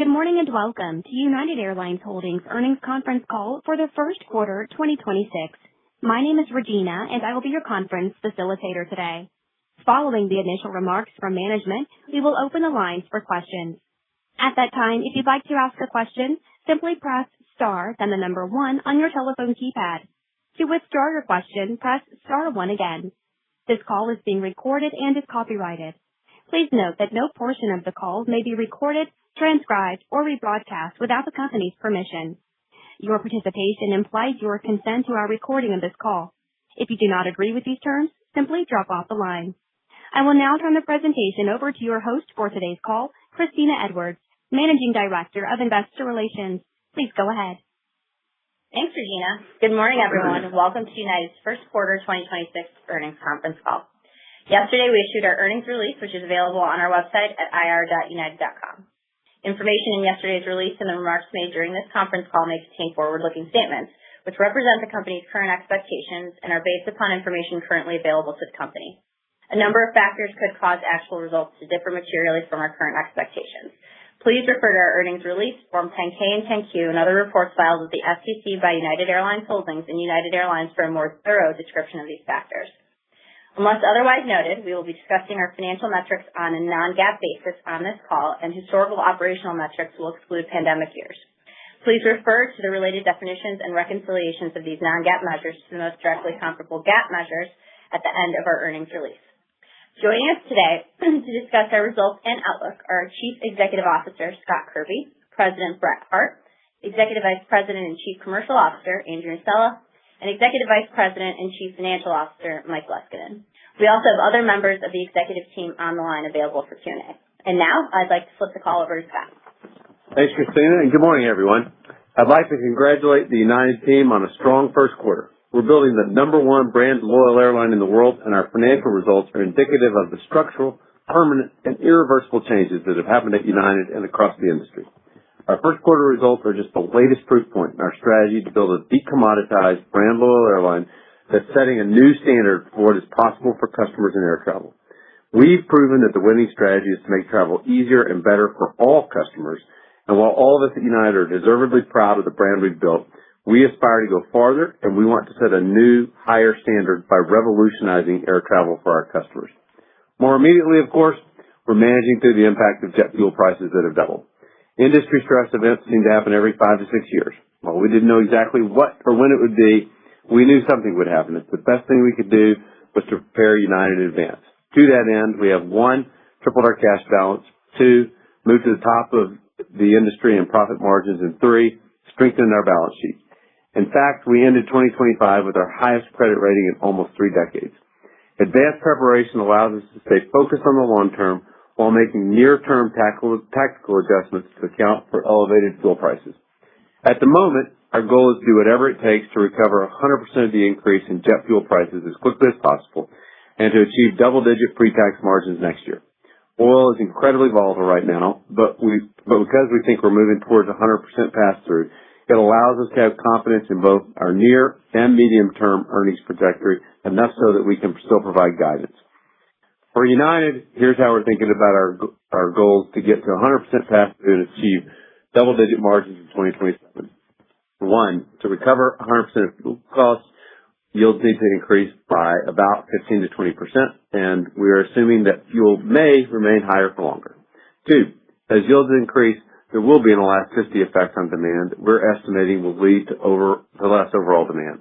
Good morning and welcome to United Airlines Holdings earnings conference call for the first quarter 2026. My name is Regina, and I will be your conference facilitator today. Following the initial remarks from management, we will open the lines for questions. At that time, if you'd like to ask a question, simply press star, then the number 1 on your telephone keypad. To withdraw your question, press star 1 again. This call is being recorded and is copyrighted. Please note that no portion of the call may be recorded, transcribed, or rebroadcast without the company's permission. Your participation implies your consent to our recording of this call. If you do not agree with these terms, simply drop off the line. I will now turn the presentation over to your host for today's call, Christina Edwards, Managing Director of Investor Relations. Please go ahead. Thanks, Regina. Good morning, everyone, and welcome to United's first quarter 2026 earnings conference call. Yesterday, we issued our earnings release, which is available on our website at ir.united.com. Information in yesterday's release and the remarks made during this conference call may contain forward-looking statements, which represent the company's current expectations and are based upon information currently available to the company. A number of factors could cause actual results to differ materially from our current expectations. Please refer to our earnings release, Form 10-K and 10-Q, and other reports filed with the SEC by United Airlines Holdings and United Airlines for a more thorough description of these factors. Unless otherwise noted, we will be discussing our financial metrics on a non-GAAP basis on this call, and historical operational metrics will exclude pandemic years. Please refer to the related definitions and reconciliations of these non-GAAP measures to the most directly comparable GAAP measures at the end of our earnings release. Joining us today to discuss our results and outlook are our Chief Executive Officer, Scott Kirby, President Brett Hart, Executive Vice President and Chief Commercial Officer, Andrew Nocella, and Executive Vice President and Chief Financial Officer, Mike Leskinen. We also have other members of the executive team on the line available for Q&A. And now, I'd like to flip the call over to Scott. Thanks, Christina, and good morning, everyone. I'd like to congratulate the United team on a strong first quarter. We're building the number 1 brand loyal airline in the world, and our financial results are indicative of the structural, permanent, and irreversible changes that have happened at United and across the industry. Our first quarter results are just the latest proof point in our strategy to build a decommoditized, brand loyal airline that's setting a new standard for what is possible for customers in air travel. We've proven that the winning strategy is to make travel easier and better for all customers, and while all of us at United are deservedly proud of the brand we've built, we aspire to go farther, and we want to set a new, higher standard by revolutionizing air travel for our customers. More immediately, of course, we're managing through the impact of jet fuel prices that have doubled. Industry stress events seem to happen every 5 to 6 years. While we didn't know exactly what or when it would be, we knew something would happen. The best thing we could do was to prepare United in advance. To that end, we have 1, tripled our cash balance, 2, moved to the top of the industry in profit margins, and 3, strengthened our balance sheet. In fact, we ended 2025 with our highest credit rating in almost 3 decades. Advanced preparation allows us to stay focused on the long term while making near-term tactical adjustments to account for elevated fuel prices. At the moment, our goal is to do whatever it takes to recover 100% of the increase in jet fuel prices as quickly as possible and to achieve double-digit pre-tax margins next year. Oil is incredibly volatile right now, but because we think we're moving towards 100% pass-through, it allows us to have confidence in both our near and medium-term earnings trajectory, enough so that we can still provide guidance. For United, here's how we're thinking about our goals to get to 100% pass-through and achieve double-digit margins in 2027. 1, to recover 100% of fuel costs, yields need to increase by about 15 to 20%, and we are assuming that fuel may remain higher for longer. 2, as yields increase, there will be an elasticity effect on demand that we're estimating will lead to less overall demand.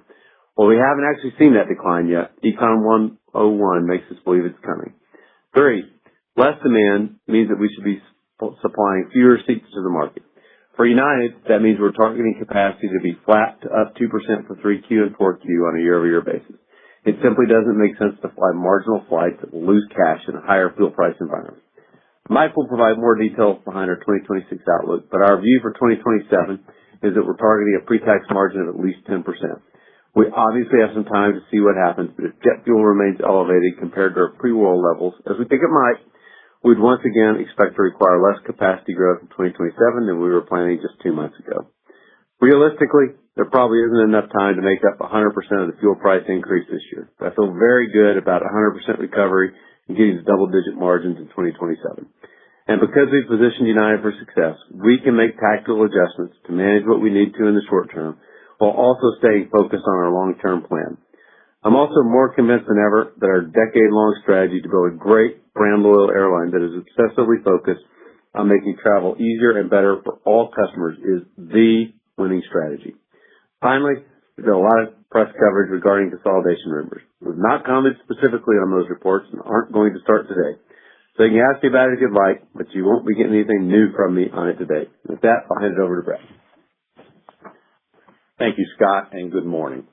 While we haven't actually seen that decline yet, Econ 101 makes us believe it's coming. 3, less demand means that we should be supplying fewer seats to the market. For United, that means we're targeting capacity to be flat to up 2% for 3Q and 4Q on a year-over-year basis. It simply doesn't make sense to fly marginal flights that will lose cash in a higher fuel price environment. Mike will provide more details behind our 2026 outlook, but our view for 2027 is that we're targeting a pre-tax margin of at least 10%. We obviously have some time to see what happens, but if jet fuel remains elevated compared to our pre-war levels, as we think it might, we'd once again expect to require less capacity growth in 2027 than we were planning just 2 months ago. Realistically, there probably isn't enough time to make up 100% of the fuel price increase this year, but I feel very good about 100% recovery and getting to double-digit margins in 2027. And because we've positioned United for success, we can make tactical adjustments to manage what we need to in the short term while also staying focused on our long-term plan. I'm also more convinced than ever that our decade-long strategy to build a great brand loyal airline that is obsessively focused on making travel easier and better for all customers is the winning strategy. Finally, there's been a lot of press coverage regarding consolidation rumors. We've not commented specifically on those reports and aren't going to start today. So you can ask me about it if you'd like, but you won't be getting anything new from me on it today. With that, I'll hand it over to Brett. Thank you, Scott, and good morning.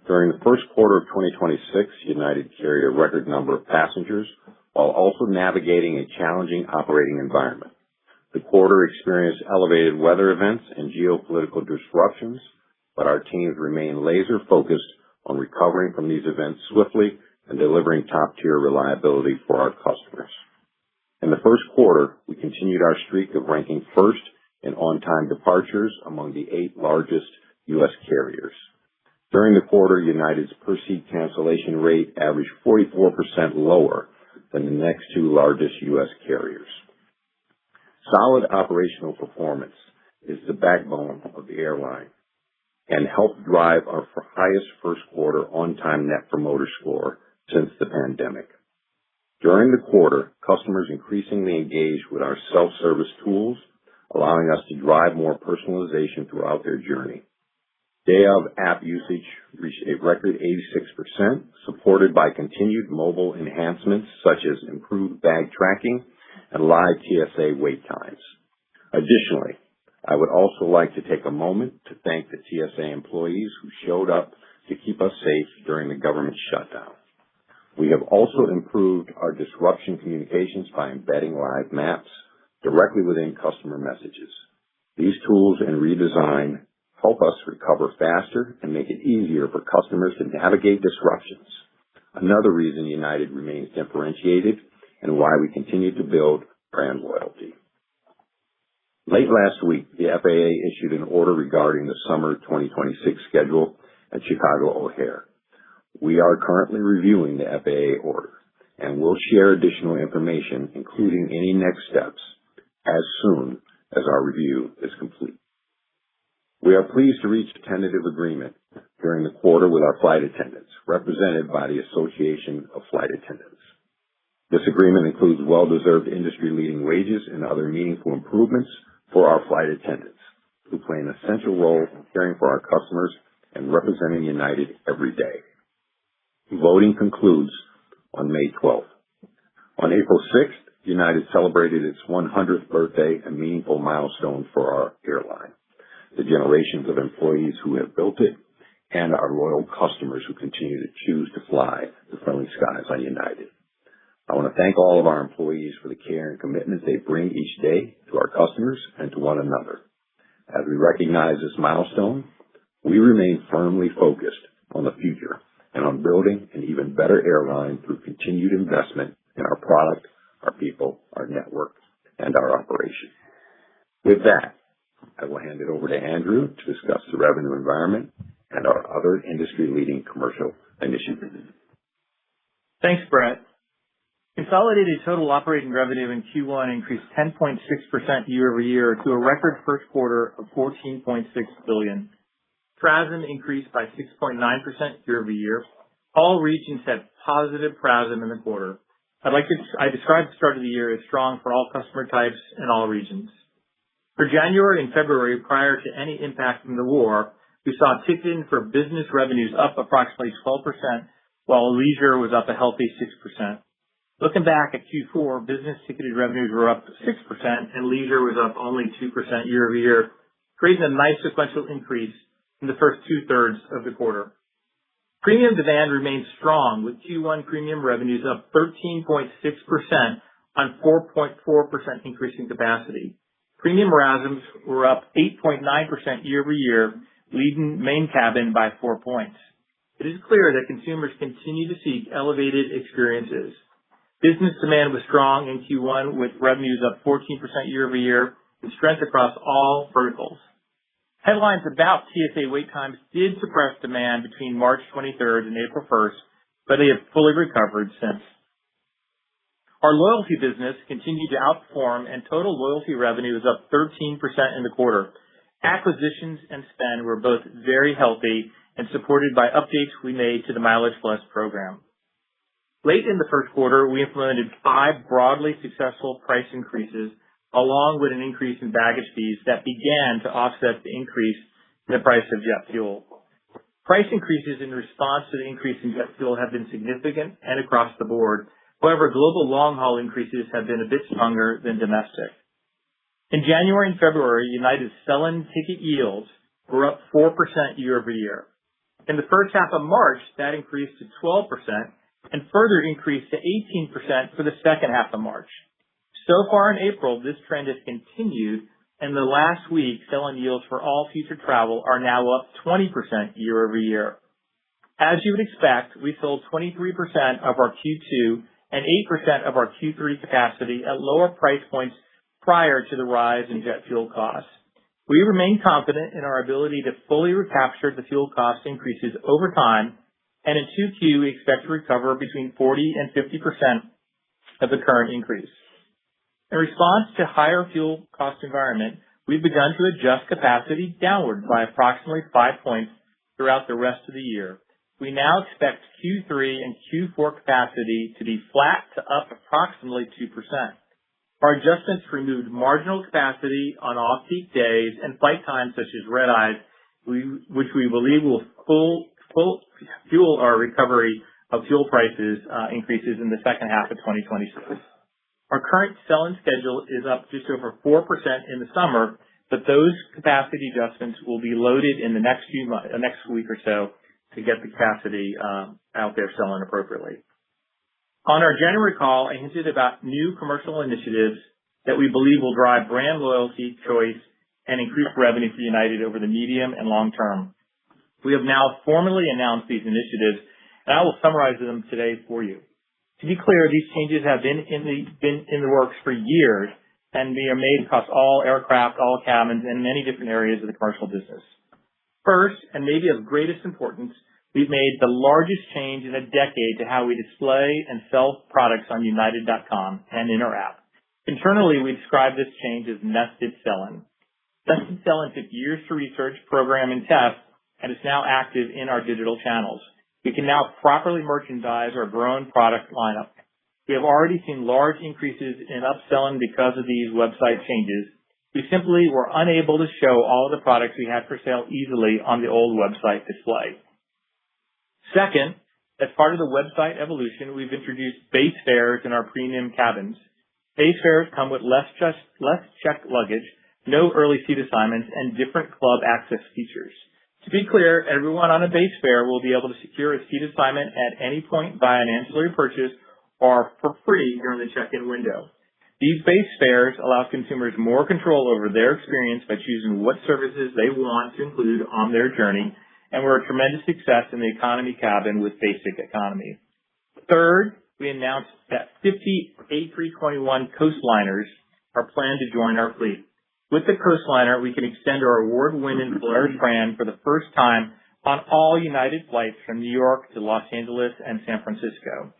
During the first quarter of 2026, United carried a record number of passengers while also navigating a challenging operating environment. The quarter experienced elevated weather events and geopolitical disruptions, but our teams remain laser focused on recovering from these events swiftly and delivering top-tier reliability for our customers. In the first quarter, we continued our streak of ranking first in on-time departures among the 8 largest U.S. carriers. During the quarter, United's per-seat cancellation rate averaged 44% lower than the next 2 largest U.S. carriers. Solid operational performance is the backbone of the airline and helped drive our highest first quarter on-time Net Promoter Score since the pandemic. During the quarter, customers increasingly engaged with our self-service tools, allowing us to drive more personalization throughout their journey. Day of app usage reached a record 86%, supported by continued mobile enhancements such as improved bag tracking and live TSA wait times. Additionally, I would also like to take a moment to thank the TSA employees who showed up to keep us safe during the government shutdown. We have also improved our disruption communications by embedding live maps directly within customer messages. These tools and redesign help us recover faster and make it easier for customers to navigate disruptions. Another reason United remains differentiated and why we continue to build brand loyalty. Late last week, the FAA issued an order regarding the summer 2026 schedule at Chicago O'Hare. We are currently reviewing the FAA order and will share additional information, including any next steps, as soon as our review is complete. We are pleased to reach a tentative agreement during the quarter with our flight attendants, represented by the Association of Flight Attendants. This agreement includes well-deserved industry-leading wages and other meaningful improvements for our flight attendants, who play an essential role in caring for our customers and representing United every day. Voting concludes on May 12th. On April 6th, United celebrated its 100th birthday, a meaningful milestone for our airline, the generations of employees who have built it, and our loyal customers who continue to choose to fly the friendly skies on United. I want to thank all of our employees for the care and commitment they bring each day to our customers and to one another. As we recognize this milestone, we remain firmly focused on the future and on building an even better airline through continued investment in our product, our people, our network, and our operation. With that, I will hand it over to Andrew to discuss the revenue environment and our other industry-leading commercial initiatives. Thanks, Brett. Consolidated total operating revenue in Q1 increased 10.6% year-over-year to a record first quarter of $14.6 billion. PRASM increased by 6.9% year-over-year. All regions had positive PRASM in the quarter. I described the start of the year as strong for all customer types in all regions. For January and February, prior to any impact from the war, we saw ticketing for business revenues up approximately 12%, while leisure was up a healthy 6%. Looking back at Q4, business ticketed revenues were up 6% and leisure was up only 2% year-over-year, creating a nice sequential increase in the first two-thirds of the quarter. Premium demand remains strong, with Q1 premium revenues up 13.6% on 4.4% increase in capacity. Premium RASMs were up 8.9% year-over-year, leading main cabin by 4 points. It is clear that consumers continue to seek elevated experiences. Business demand was strong in Q1, with revenues up 14% year-over-year and strength across all verticals. Headlines about TSA wait times did suppress demand between March 23rd and April 1st, but they have fully recovered since. Our loyalty business continued to outperform, and total loyalty revenue is up 13% in the quarter. Acquisitions and spend were both very healthy and supported by updates we made to the Mileage Plus program. Late in the first quarter, we implemented 5 broadly successful price increases, along with an increase in baggage fees that began to offset the increase in the price of jet fuel. Price increases in response to the increase in jet fuel have been significant and across the board. However, global long-haul increases have been a bit stronger than domestic. In January and February, United's sell-in ticket yields were up 4% year-over-year. In the first half of March, that increased to 12% and further increased to 18% for the second half of March. So far in April, this trend has continued, and the last week, sell-in yields for all future travel are now up 20% year-over-year. As you would expect, we sold 23% of our Q2 and 8% of our Q3 capacity at lower price points prior to the rise in jet fuel costs. We remain confident in our ability to fully recapture the fuel cost increases over time, and in 2Q, we expect to recover between 40 and 50% of the current increase. In response to higher fuel cost environment, we've begun to adjust capacity downward by approximately 5 points throughout the rest of the year. We now expect Q3 and Q4 capacity to be flat to up approximately 2%. Our adjustments removed marginal capacity on off-peak days and flight times such as red-eyes, which we believe will fuel our recovery of fuel prices increases in the second half of 2026. Our current sell-in schedule is up just over 4% in the summer, but those capacity adjustments will be loaded in the next week or so to get the capacity out there selling appropriately. On our January call, I hinted about new commercial initiatives that we believe will drive brand loyalty, choice, and increase revenue for United over the medium and long term. We have now formally announced these initiatives, and I will summarize them today for you. To be clear, these changes have been in the works for years, and they are made across all aircraft, all cabins, and many different areas of the commercial business. First, and maybe of greatest importance, we've made the largest change in a decade to how we display and sell products on United.com and in our app. Internally, we describe this change as nested sell-in. Nested sell-in took years to research, program, and test, and is now active in our digital channels. We can now properly merchandise our growing product lineup. We have already seen large increases in upselling because of these website changes. We simply were unable to show all of the products we had for sale easily on the old website display. Second, as part of the website evolution, we've introduced base fares in our premium cabins. Base fares come with less checked luggage, no early seat assignments, and different club access features. To be clear, everyone on a base fare will be able to secure a seat assignment at any point via an ancillary purchase or for free during the check-in window. These base fares allow consumers more control over their experience by choosing what services they want to include on their journey, and were a tremendous success in the economy cabin with basic economy. Third, we announced that 50 A321 coastliners are planned to join our fleet. With the coastliner, we can extend our award-winning Polaris brand for the first time on all United flights from New York to Los Angeles and San Francisco.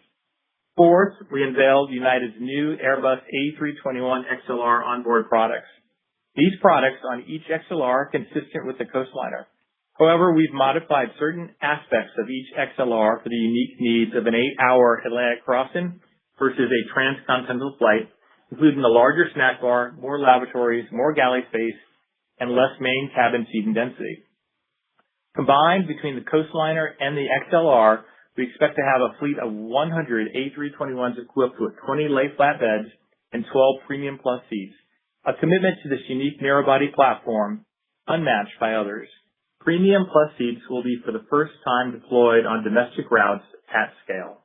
Fourth, we unveiled United's new Airbus A321XLR onboard products. These products on each XLR are consistent with the coastliner. However, we've modified certain aspects of each XLR for the unique needs of an 8-hour Atlantic crossing versus a transcontinental flight, including a larger snack bar, more lavatories, more galley space, and less main cabin seating density. Combined between the coastliner and the XLR, we expect to have a fleet of 100 A321s equipped with 20 lay flat beds and 12 Premium Plus seats, a commitment to this unique narrow-body platform unmatched by others. Premium Plus seats will be for the first time deployed on domestic routes at scale.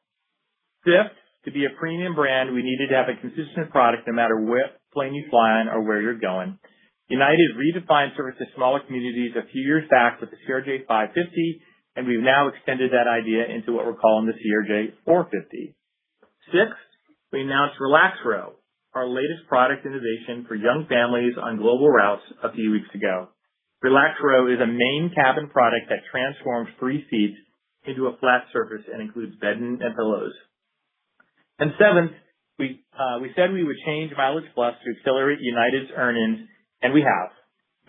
Fifth, to be a premium brand, we needed to have a consistent product no matter what plane you fly on or where you're going. United redefined service to smaller communities a few years back with the CRJ 550, and we've now extended that idea into what we're calling the CRJ 450. Sixth, we announced Relax Row, our latest product innovation for young families on global routes a few weeks ago. Relax Row is a main cabin product that transforms 3 seats into a flat surface and includes bedding and pillows. And seventh, We said we would change Mileage Plus to accelerate United's earnings, and we have.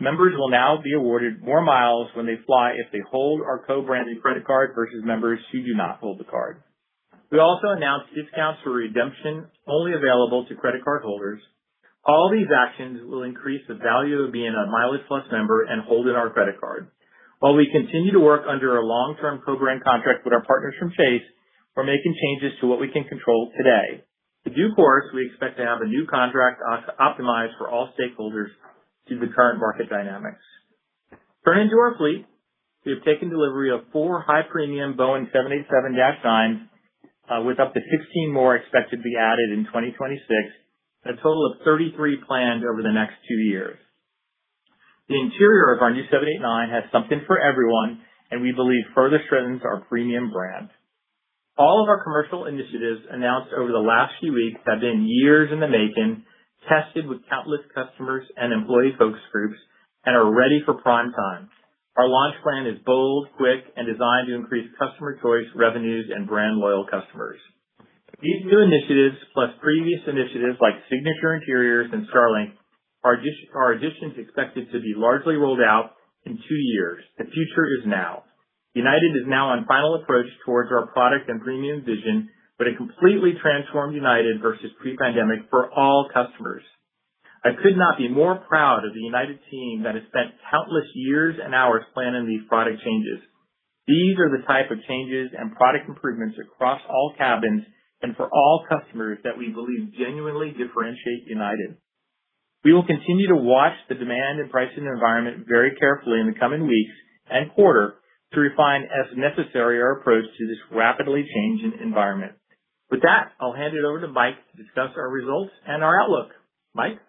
Members will now be awarded more miles when they fly if they hold our co-branded credit card versus members who do not hold the card. We also announced discounts for redemption only available to credit card holders. All these actions will increase the value of being a Mileage Plus member and holding our credit card. While we continue to work under a long-term co-brand contract with our partners from Chase, we're making changes to what we can control today. In due course, we expect to have a new contract optimized for all stakeholders to the current market dynamics. Turning to our fleet, we have taken delivery of 4 high-premium Boeing 787-9s with up to 16 more expected to be added in 2026, and a total of 33 planned over the next 2 years. The interior of our new 789 has something for everyone, and we believe further strengthens our premium brand. All of our commercial initiatives announced over the last few weeks have been years in the making, tested with countless customers and employee focus groups, and are ready for prime time. Our launch plan is bold, quick, and designed to increase customer choice, revenues, and brand loyal customers. These new initiatives, plus previous initiatives like Signature Interiors and Starlink, are additions expected to be largely rolled out in 2 years. The future is now. United is now on final approach towards our product and premium vision, but a completely transformed United versus pre-pandemic for all customers. I could not be more proud of the United team that has spent countless years and hours planning these product changes. These are the type of changes and product improvements across all cabins and for all customers that we believe genuinely differentiate United. We will continue to watch the demand and pricing environment very carefully in the coming weeks and quarter to refine as necessary our approach to this rapidly changing environment. With that, I'll hand it over to Mike to discuss our results and our outlook. Mike?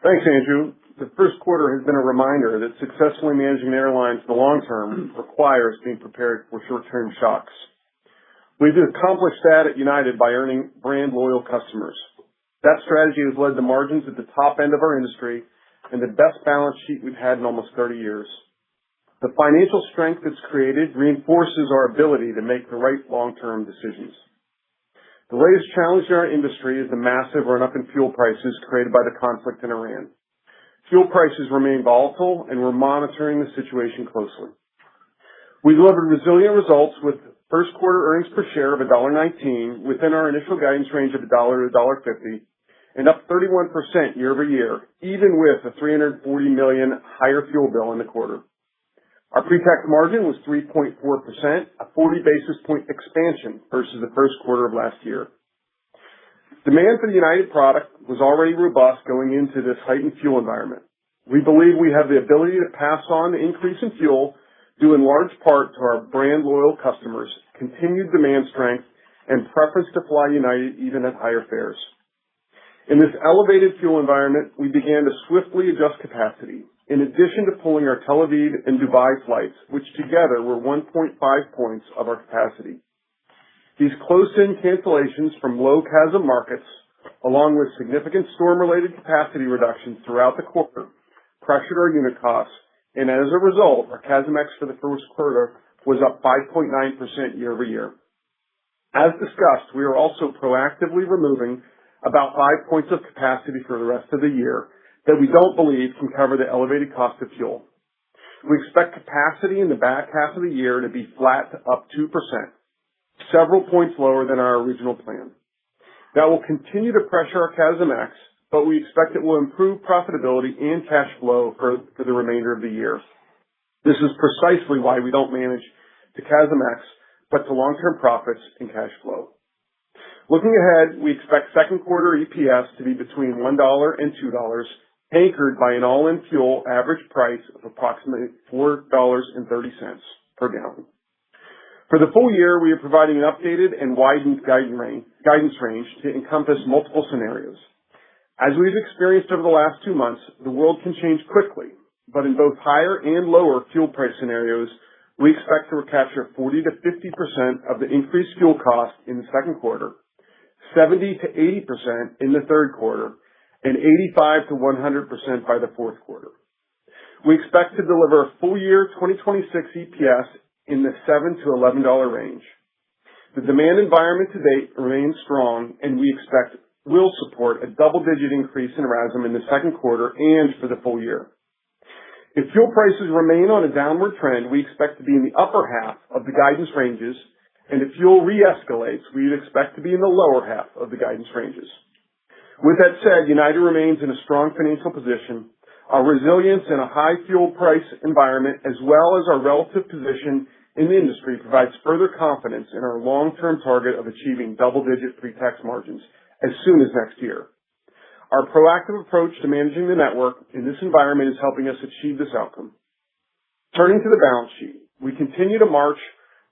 Thanks, Andrew. The first quarter has been a reminder that successfully managing airlines in the long term requires being prepared for short-term shocks. We've accomplished that at United by earning brand loyal customers. That strategy has led to margins at the top end of our industry and the best balance sheet we've had in almost 30 years. The financial strength it's created reinforces our ability to make the right long-term decisions. The latest challenge in our industry is the massive run-up in fuel prices created by the conflict in Iran. Fuel prices remain volatile, and we're monitoring the situation closely. We delivered resilient results with first quarter earnings per share of $1.19 within our initial guidance range of $1 to $1.50, and up 31% year over year, even with a $340 million higher fuel bill in the quarter. Our pre-tax margin was 3.4%, a 40 basis point expansion versus the first quarter of last year. Demand for the United product was already robust going into this heightened fuel environment. We believe we have the ability to pass on the increase in fuel due in large part to our brand loyal customers, continued demand strength, and preference to fly United even at higher fares. In this elevated fuel environment, we began to swiftly adjust capacity, in addition to pulling our Tel Aviv and Dubai flights, which together were 1.5 points of our capacity. These close-in cancellations from low CASM markets, along with significant storm-related capacity reductions throughout the quarter, pressured our unit costs, and as a result, our CASM-ex for the first quarter was up 5.9% year over year. As discussed, we are also proactively removing about 5 points of capacity for the rest of the year that we don't believe can cover the elevated cost of fuel. We expect capacity in the back half of the year to be flat to up 2%, several points lower than our original plan. That will continue to pressure our CASM-ex, but we expect it will improve profitability and cash flow for the remainder of the year. This is precisely why we don't manage to CASM-ex, but to long-term profits and cash flow. Looking ahead, we expect second quarter EPS to be between $1 and $2, anchored by an all-in fuel average price of approximately $4.30 per gallon. For the full year, we are providing an updated and widened guidance range to encompass multiple scenarios. As we've experienced over the last 2 months, the world can change quickly, but in both higher and lower fuel price scenarios, we expect to recapture 40 to 50% of the increased fuel cost in the second quarter, 70 to 80% in the third quarter, and 85 to 100% by the fourth quarter. We expect to deliver a full year 2026 EPS in the $7 to $11 range. The demand environment to date remains strong, and we expect will support a double-digit increase in RASM in the second quarter and for the full year. If fuel prices remain on a downward trend, we expect to be in the upper half of the guidance ranges, and if fuel re-escalates, we would expect to be in the lower half of the guidance ranges. With that said, United remains in a strong financial position. Our resilience in a high fuel price environment, as well as our relative position in the industry, provides further confidence in our long-term target of achieving double-digit pre-tax margins as soon as next year. Our proactive approach to managing the network in this environment is helping us achieve this outcome. Turning to the balance sheet, we continue to march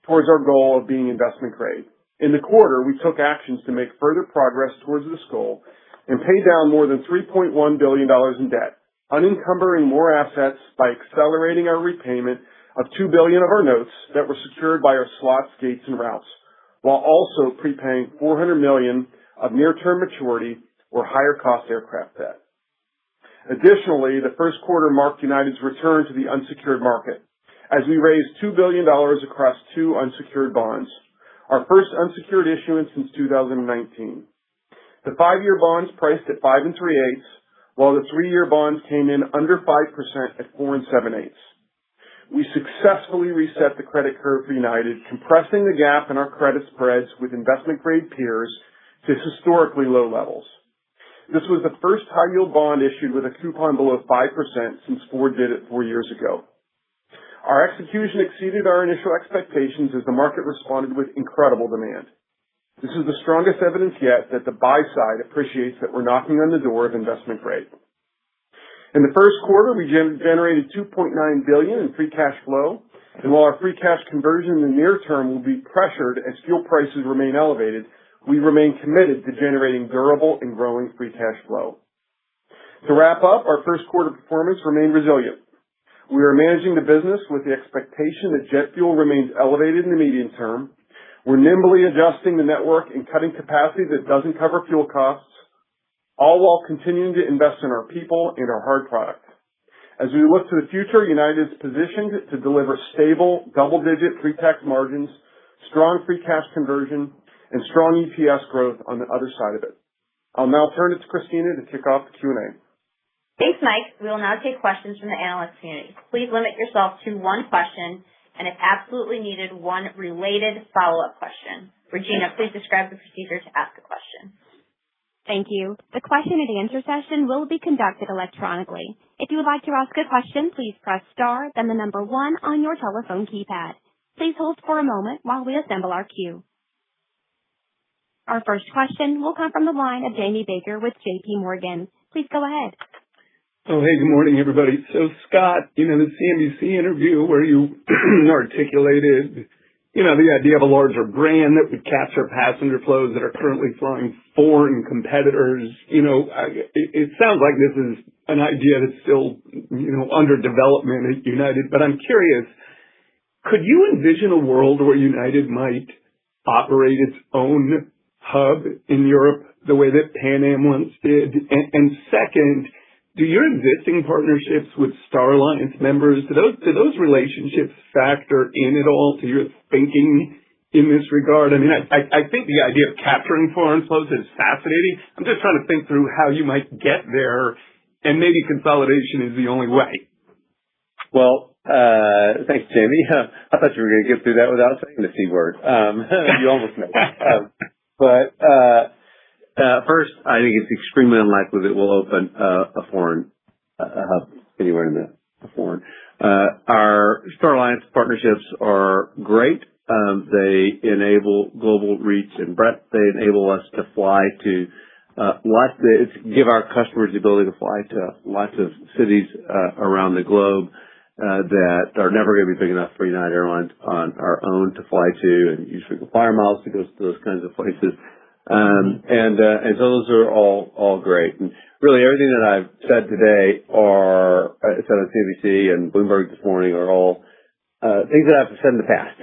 towards our goal of being investment grade. In the quarter, we took actions to make further progress towards this goal and paid down more than $3.1 billion in debt, unencumbering more assets by accelerating our repayment of $2 billion of our notes that were secured by our slots, gates, and routes, while also prepaying $400 million of near-term maturity or higher-cost aircraft debt. Additionally, the first quarter marked United's return to the unsecured market, as we raised $2 billion across 2 unsecured bonds, our first unsecured issuance since 2019. The 5-year bonds priced at 5 3/8, while the 3-year bonds came in under 5% at 4 7/8. We successfully reset the credit curve for United, compressing the gap in our credit spreads with investment-grade peers to historically low levels. This was the first high-yield bond issued with a coupon below 5% since Ford did it 4 years ago. Our execution exceeded our initial expectations as the market responded with incredible demand. This is the strongest evidence yet that the buy side appreciates that we're knocking on the door of investment grade. In the first quarter, we generated $2.9 billion in free cash flow, and while our free cash conversion in the near term will be pressured as fuel prices remain elevated, we remain committed to generating durable and growing free cash flow. To wrap up, our first quarter performance remained resilient. We are managing the business with the expectation that jet fuel remains elevated in the medium term. We're nimbly adjusting the network and cutting capacity that doesn't cover fuel costs, all while continuing to invest in our people and our hard product. As we look to the future, United is positioned to deliver stable, double-digit pre-tax margins, strong free cash conversion, and strong EPS growth on the other side of it. I'll now turn it to Christina to kick off the Q&A. Thanks, Mike. We will now take questions from the analyst community. Please limit yourself to one question, and if absolutely needed, one related follow-up question. Regina, please describe the procedure to ask a question. Thank you. The question and answer session will be conducted electronically. If you would like to ask a question, please press star, then the number 1 on your telephone keypad. Please hold for a moment while we assemble our queue. Our first question will come from the line of Jamie Baker with J.P. Morgan. Please go ahead. Oh, hey, good morning, everybody. So, Scott, the CNBC interview where you articulated, the idea of a larger brand that would capture passenger flows that are currently flying foreign competitors, it sounds like this is an idea that's still, under development at United. But I'm curious, could you envision a world where United might operate its own hub in Europe the way that Pan Am once did? And second, do your existing partnerships with Star Alliance members, do those relationships factor in at all to your thinking in this regard? I mean, I think the idea of capturing foreign flows is fascinating. I'm just trying to think through how you might get there, and maybe consolidation is the only way. Well, thanks, Jamie. I thought you were going to get through that without saying the C word. You almost know. But first, I think it's extremely unlikely that we'll open a foreign hub anywhere in the foreign. Our Star Alliance partnerships are great. They enable global reach and breadth. They enable us to fly to give our customers the ability to fly to lots of cities around the globe that are never going to be big enough for United Airlines on our own to fly to, and use frequent flyer miles to go to those kinds of places. And so those are all great. And really everything that I've said today said on CNBC and Bloomberg this morning are all things that I've said in the past.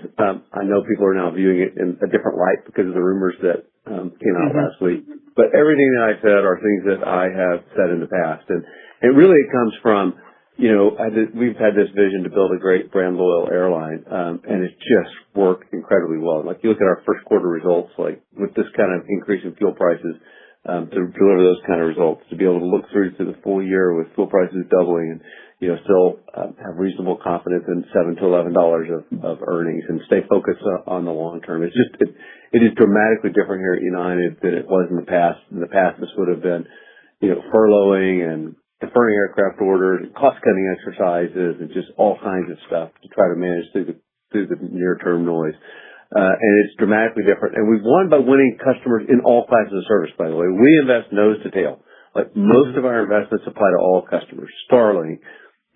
I know people are now viewing it in a different light because of the rumors that came out last week. But everything that I said are things that I have said in the past. And it really comes from we've had this vision to build a great brand loyal airline, and it's just worked incredibly well. Like you look at our first quarter results, like with this kind of increase in fuel prices, to deliver those kind of results, to be able to look through to the full year with fuel prices doubling and, still have reasonable confidence in $7 to $11 of earnings and stay focused on the long term. It is dramatically different here at United than it was in the past. In the past, this would have been, furloughing and deferring aircraft orders, cost-cutting exercises, and just all kinds of stuff to try to manage through the near-term noise. And it's dramatically different. And we've won by winning customers in all classes of service, by the way. We invest nose to tail. Like most of our investments apply to all customers. Starlink,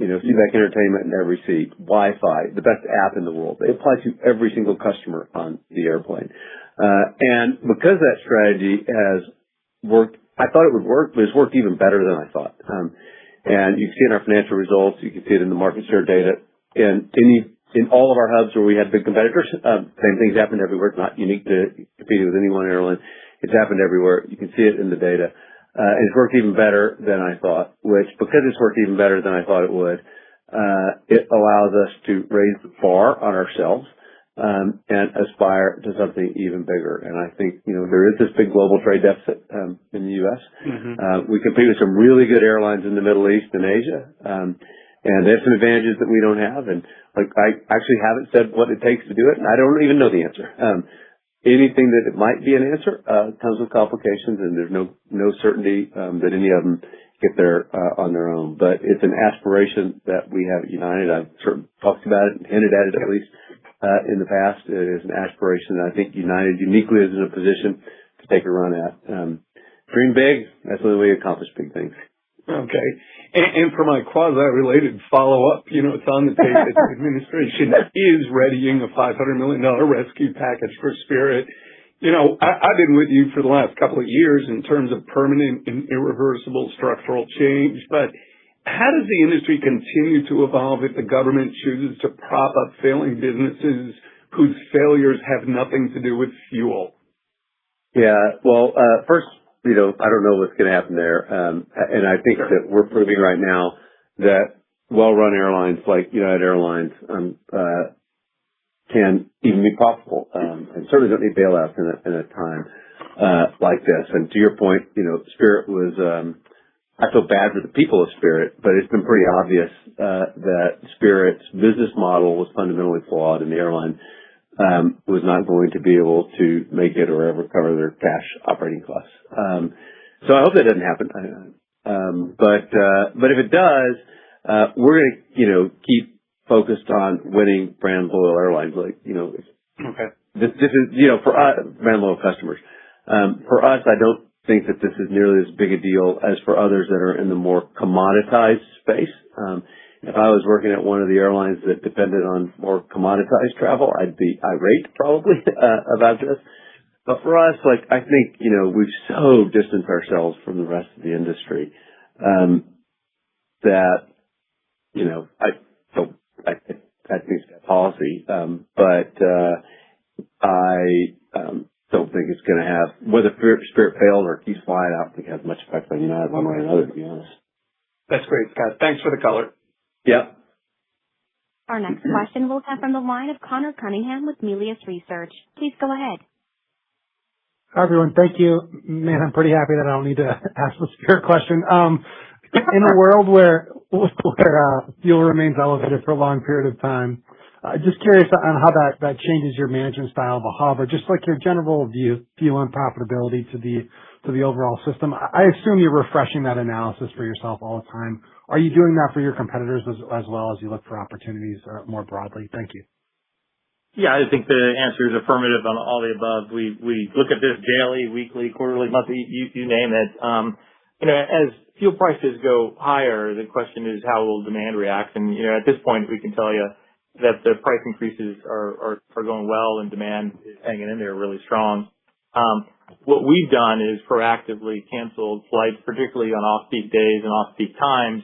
seatback entertainment in every seat, Wi-Fi, the best app in the world. They apply to every single customer on the airplane. And because that strategy has worked, I thought it would work, but it's worked even better than I thought. And you can see in our financial results, you can see it in the market share data, and in all of our hubs where we had big competitors, same things happened everywhere. It's not unique to competing with any one airline. It's happened everywhere. You can see it in the data. And it's worked even better than I thought, which, because it's worked even better than I thought it would, it allows us to raise the bar on ourselves, and aspire to something even bigger. And I think, there is this big global trade deficit, in the U.S. We compete with some really good airlines in the Middle East and Asia, and they have some advantages that we don't have. And I actually haven't said what it takes to do it, and I don't even know the answer. Anything that it might be an answer, comes with complications, and there's no certainty, that any of them get there, on their own. But it's an aspiration that we have at United. I've sort of talked about it and hinted at it at least, in the past. It is an aspiration that I think United uniquely is in a position to take a run at. Dream big. That's the only way to accomplish big things. Okay. And for my quasi-related follow-up, it's on the tape that the administration is readying a $500 million rescue package for Spirit. I've been with you for the last couple of years in terms of permanent and irreversible structural change, but how does the industry continue to evolve if the government chooses to prop up failing businesses whose failures have nothing to do with fuel? Yeah. Well, first, I don't know what's going to happen there. And I think that we're proving right now that well-run airlines like United Airlines, can even be profitable, and certainly don't need bailouts in a time, like this. And to your point, Spirit was, I feel bad for the people of Spirit, but it's been pretty obvious, that Spirit's business model was fundamentally flawed, and the airline, was not going to be able to make it or ever cover their cash operating costs. So I hope that doesn't happen. But if it does, we're going to, keep focused on winning brand loyal airlines. Okay. This is, for us, brand loyal customers. For us, I don't think that this is nearly as big a deal as for others that are in the more commoditized space. If I was working at one of the airlines that depended on more commoditized travel, I'd be irate probably about this. But for us, I think, we've so distanced ourselves from the rest of the industry, that, I think it's that policy. But, I, don't think it's going to have, whether Spirit fails or keeps flying, I don't think it has much effect on United one way or another, to be honest. That's great, Scott. Thanks for the color. Yep. Our next question will come from the line of Connor Cunningham with Melius Research. Please go ahead. Hi, everyone. Thank you. Man, I'm pretty happy that I don't need to ask the Spirit question. In a world where fuel remains elevated for a long period of time, just curious on how that changes your management style of a hub, or just your general view on profitability to the overall system. I assume you're refreshing that analysis for yourself all the time. Are you doing that for your competitors as well as you look for opportunities more broadly? Thank you. Yeah, I think the answer is affirmative on all the above. We look at this daily, weekly, quarterly, monthly, you name it. As fuel prices go higher, the question is how will demand react? And, at this point, we can tell you that the price increases are going well and demand is hanging in there really strong. What we've done is proactively canceled flights, particularly on off-peak days and off-peak times,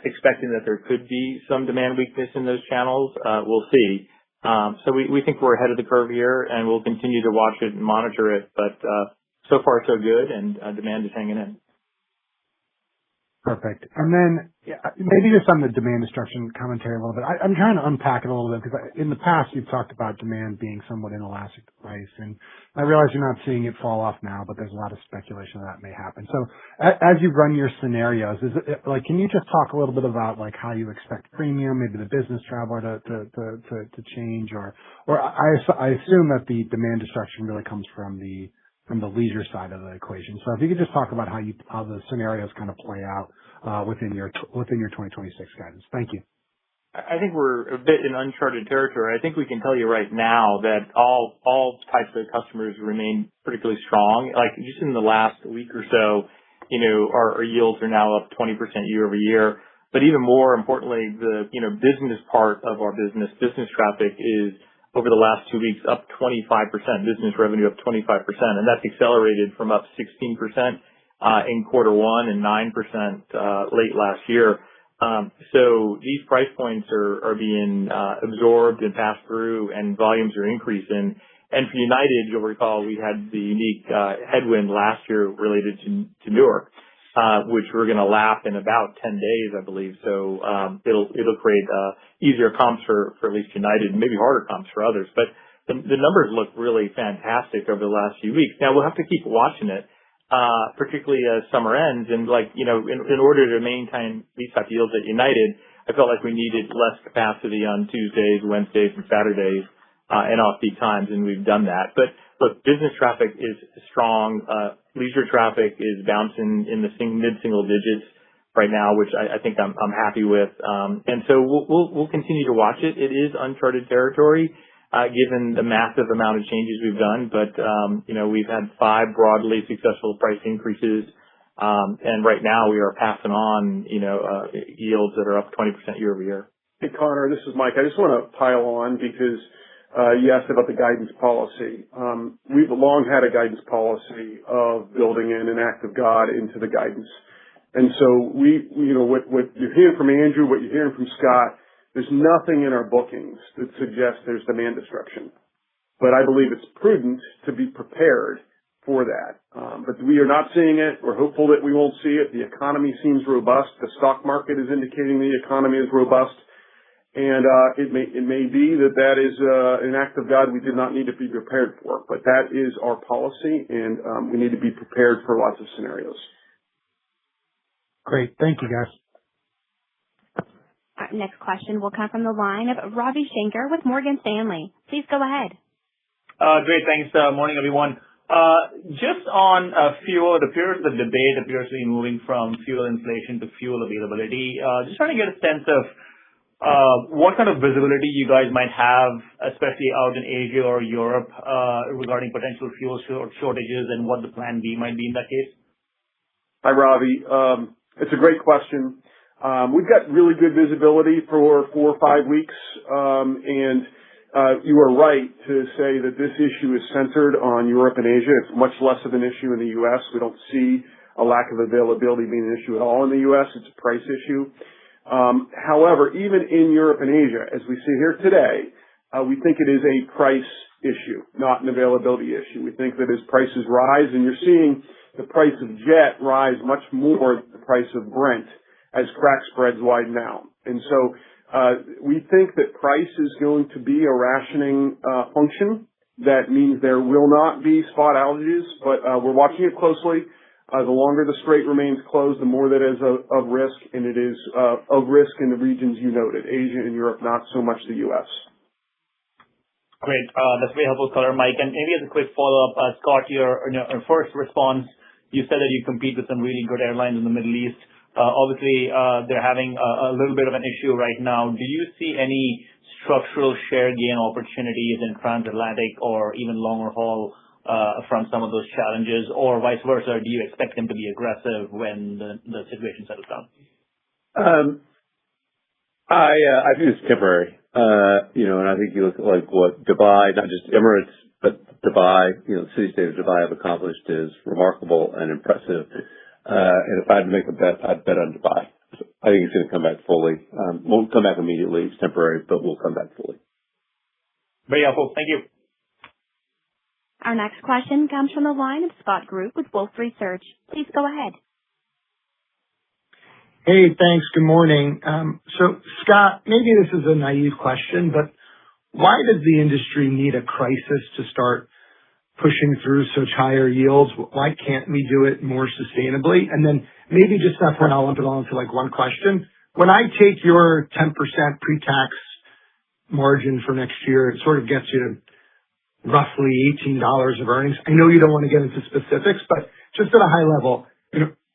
expecting that there could be some demand weakness in those channels. We'll see. So we think we're ahead of the curve here, and we'll continue to watch it and monitor it. But so far, so good, and demand is hanging in. Perfect. And then maybe just on the demand destruction commentary a little bit. I'm trying to unpack it a little bit because in the past you've talked about demand being somewhat inelastic to price, and I realize you're not seeing it fall off now, but there's a lot of speculation that may happen. So as you run your scenarios, can you just talk a little bit about how you expect premium, maybe the business traveler to change, or I assume that the demand destruction really comes from the leisure side of the equation. So if you could just talk about how the scenarios kind of play out within your 2026 guidance. Thank you. I think we're a bit in uncharted territory. I think we can tell you right now that all types of customers remain particularly strong. Like just in the last week or so, our yields are now up 20% year over year. But even more importantly, the business part of our business traffic is over the last 2 weeks up 25%, business revenue up 25%, and that's accelerated from up 16% in quarter one and 9% late last year. So these price points are being absorbed and passed through, and volumes are increasing. And for United, you'll recall we had the unique headwind last year related to Newark, which we're going to lap in about 10 days, I believe. So it'll create easier comps for at least United, and maybe harder comps for others. But the numbers look really fantastic over the last few weeks. Now we'll have to keep watching it, particularly as summer ends. And in order to maintain these type of yields at United, I felt like we needed less capacity on Tuesdays, Wednesdays, and Saturdays, and off-peak times, and we've done that. But look, business traffic is strong. Leisure traffic is bouncing in the mid-single digits right now, which I think I'm happy with. And so we'll continue to watch it. It is uncharted territory, given the massive amount of changes we've done. But we've had 5 broadly successful price increases, and right now we are passing on yields that are up 20% year over year. Hey Connor, this is Mike. I just want to pile on because you asked about the guidance policy. We've long had a guidance policy of building in an act of God into the guidance. And so what you're hearing from Andrew, what you're hearing from Scott, there's nothing in our bookings that suggests there's demand destruction. But I believe it's prudent to be prepared for that. But we are not seeing it. We're hopeful that we won't see it. The economy seems robust. The stock market is indicating the economy is robust. And it may be that is an act of God we did not need to be prepared for. But that is our policy, and we need to be prepared for lots of scenarios. Great. Thank you, guys. Our next question will come from the line of Ravi Shankar with Morgan Stanley. Please go ahead. Great. Thanks. Morning, everyone. Just on fuel, the debate appears to be moving from fuel inflation to fuel availability. Just trying to get a sense of what kind of visibility you guys might have, especially out in Asia or Europe, regarding potential fuel shortages and what the plan B might be in that case? Hi, Ravi. It's a great question. We've got really good visibility for 4 or 5 weeks, and you are right to say that this issue is centered on Europe and Asia. It's much less of an issue in the U.S. We don't see a lack of availability being an issue at all in the U.S. It's a price issue. However, even in Europe and Asia, as we see here today, we think it is a price issue, not an availability issue. We think that as prices rise, and you're seeing the price of jet rise much more than the price of Brent as crack spreads widen out. And so we think that price is going to be a rationing function. That means there will not be spot outages, but we're watching it closely. The longer the strait remains closed, the more that is of risk, and it is of risk in the regions you noted, Asia and Europe, not so much the U.S. Great. That's very helpful color, Mike. And maybe as a quick follow-up, Scott, your first response, you said that you compete with some really good airlines in the Middle East. Obviously, they're having a little bit of an issue right now. Do you see any structural share gain opportunities in transatlantic or even longer haul from some of those challenges, or vice versa? Do you expect them to be aggressive when the situation settles down? I think it's temporary. And I think you look at what Dubai, not just Emirates, but Dubai, the city-state of Dubai have accomplished is remarkable and impressive. And if I had to make a bet, I'd bet on Dubai. So I think it's going to come back fully. Won't come back immediately. It's temporary, but will come back fully. Very helpful. Thank you. Our next question comes from the line of Scott Group with Wolfe Research. Please go ahead. Hey, thanks. Good morning. Scott, maybe this is a naive question, but why does the industry need a crisis to start pushing through such higher yields? Why can't we do it more sustainably? And then maybe just that point, I'll lump it all into one question. When I take your 10% pre-tax margin for next year, it sort of gets you to roughly $18 of earnings. I know you don't want to get into specifics, but just at a high level,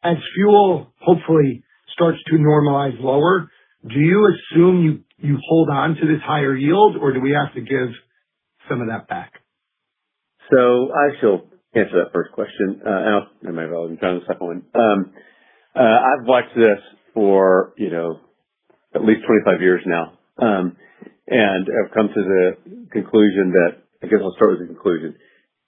as fuel hopefully starts to normalize lower, do you assume you hold on to this higher yield, or do we have to give some of that back? So I shall answer that first question. I might have even done the second one. I've watched this for, at least 25 years now. And I've come to the conclusion that, I guess I'll start with the conclusion.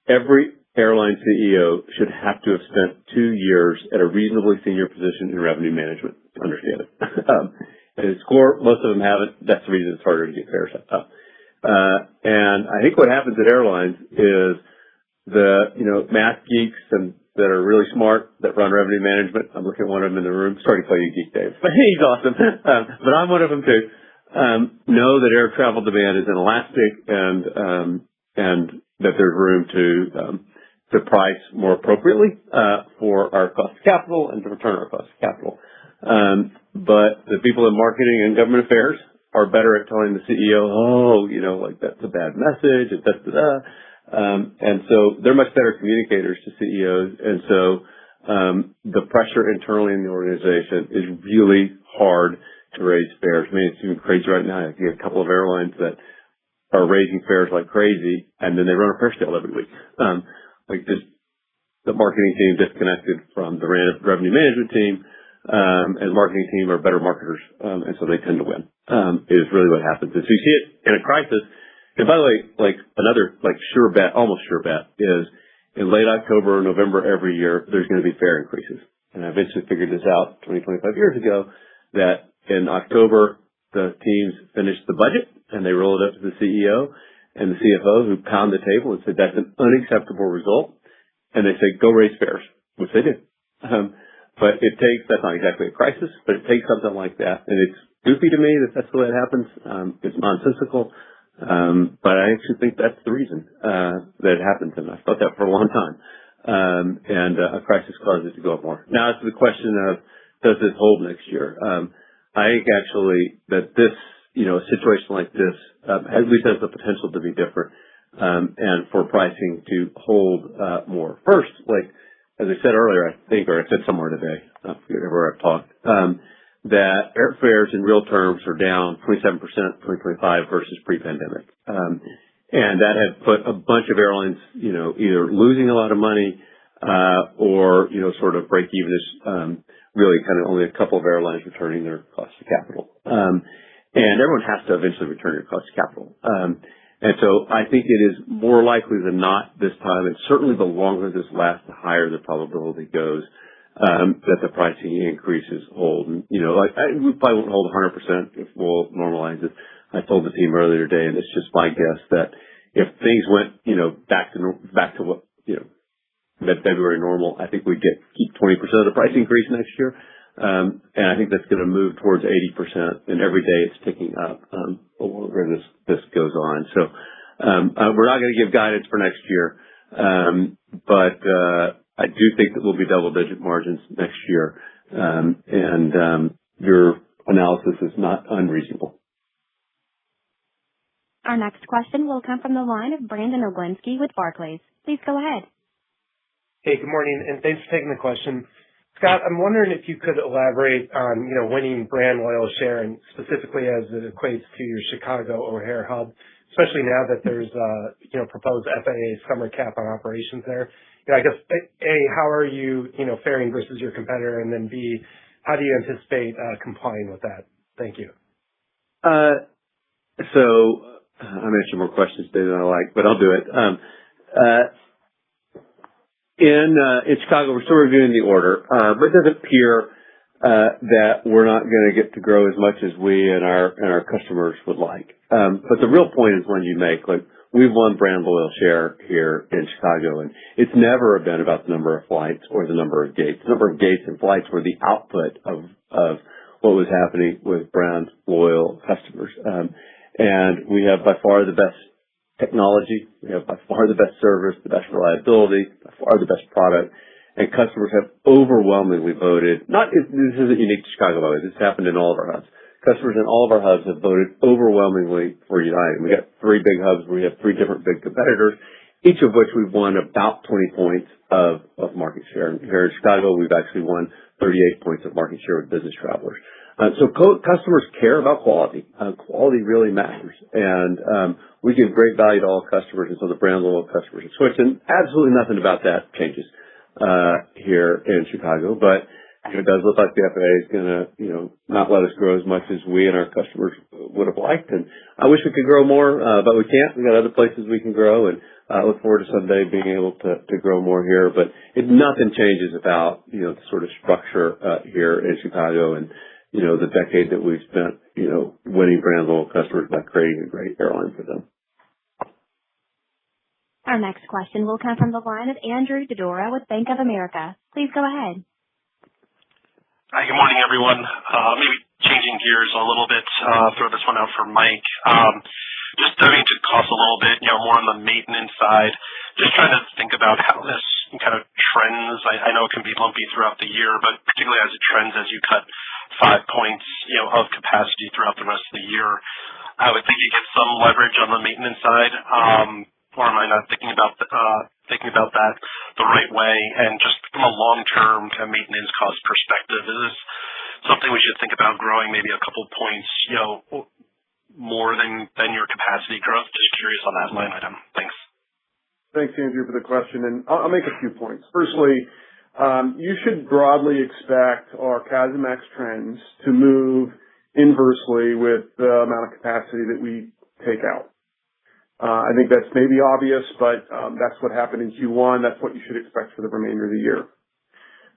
Every airline CEO should have to have spent 2 years at a reasonably senior position in revenue management to understand it. And SCORE, most of them haven't. That's the reason it's harder to get fares up. And I think what happens at airlines is the, math geeks and that are really smart that run revenue management. I'm looking at one of them in the room. Sorry to call you geek, Dave, but he's awesome. But I'm one of them too. Know that air travel demand is inelastic and that there's room to price more appropriately, for our cost of capital and to return our cost of capital. But the people in marketing and government affairs are better at telling the CEO, that's a bad message, and so they're much better communicators to CEOs. And so, the pressure internally in the organization is really hard to raise fares. I mean, it's even crazy right now. You have a couple of airlines that are raising fares like crazy, and then they run a fare sale every week. The marketing team disconnected from the revenue management team, and the marketing team are better marketers, and so they tend to win, is really what happens. And so you see it in a crisis. And by the way, another sure bet, almost sure bet, is in late October or November every year, there's going to be fare increases. And I eventually figured this out 25 years ago, that in October, the teams finished the budget and they rolled it up to the CEO and the CFO, who pound the table and said, that's an unacceptable result. And they said, go raise fares, which they did. But that's not exactly a crisis, but it takes something like that. And it's goofy to me that that's the way it happens. It's nonsensical. But I actually think that's the reason, that it happens. And I've thought that for a long time. And a crisis causes it to go up more. Now, as to the question of, does this hold next year? I think actually that this, a situation like this, at least has the potential to be different, and for pricing to hold, more. First, as I said earlier, I think, or I said somewhere today, I forget where I've talked, that airfares in real terms are down 27% 2025 versus pre-pandemic. And that had put a bunch of airlines, either losing a lot of money, or, sort of break even as, really kind of only a couple of airlines returning their cost of capital. And everyone has to eventually return your cost of capital. And so I think it is more likely than not this time, and certainly the longer this lasts, the higher the probability goes, that the pricing increases hold. And, we probably won't hold 100% if we'll normalize it. I told the team earlier today, and it's just my guess that if things went, back to what, mid-February normal, I think we'd keep 20% of the price increase next year. And I think that's going to move towards 80%, and every day it's ticking up, the longer this goes on. So, we're not going to give guidance for next year. But I do think that we'll be double-digit margins next year. And your analysis is not unreasonable. Our next question will come from the line of Brandon Oglenski with Barclays. Please go ahead. Hey, good morning, and thanks for taking the question. Scott, I'm wondering if you could elaborate on, winning brand loyal share, and specifically as it equates to your Chicago O'Hare hub, especially now that there's proposed FAA summer cap on operations there. I guess, A, how are you, faring versus your competitor? And then B, how do you anticipate complying with that? Thank you. So I'm answering more questions today than I like, but I'll do it. In Chicago, we're still reviewing the order, but it does appear that we're not going to get to grow as much as we and our customers would like. But the real point is one you make, we've won brand loyal share here in Chicago, and it's never been about the number of flights or the number of gates. The number of gates and flights were the output of of what was happening with brand loyal customers. And we have by far the best technology. We have by far the best service, the best reliability, by far the best product. And customers have overwhelmingly voted. This isn't unique to Chicago, by the way. This happened in all of our hubs. Customers in all of our hubs have voted overwhelmingly for United. We got 3 big hubs where we have 3 different big competitors, each of which we've won about 20 points of market share. Here in Chicago, we've actually won 38 points of market share with business travelers. So customers care about quality. Quality really matters. And we give great value to all customers, and so the brand loyal customers have switched. And absolutely nothing about that changes here in Chicago. But it does look like the FAA is going to, not let us grow as much as we and our customers would have liked. And I wish we could grow more, but we can't. We got other places we can grow, and I look forward to someday being able to grow more here. But nothing changes about, the sort of structure here in Chicago and, the decade that we've spent, winning brand loyal customers by creating a great airline for them. Our next question will come from the line of Andrew Dodora with Bank of America. Please go ahead. Hi, good morning, everyone. Maybe changing gears a little bit, throw this one out for Mike. Just diving into costs a little bit, more on the maintenance side. Just trying to think about how this kind of trends. I know it can be lumpy throughout the year, but particularly as it trends as you cut 5 points, of capacity throughout the rest of the year. I would think you get some leverage on the maintenance side. Or am I not thinking about that the right way? And just from a long-term kind of maintenance cost perspective, is this something we should think about growing maybe a couple points, more than your capacity growth? Just curious on that line item. Thanks. Thanks, Andrew, for the question. And I'll make a few points. Firstly, you should broadly expect our CASM-ex trends to move inversely with the amount of capacity that we take out. I think that's maybe obvious, but that's what happened in Q1. That's what you should expect for the remainder of the year.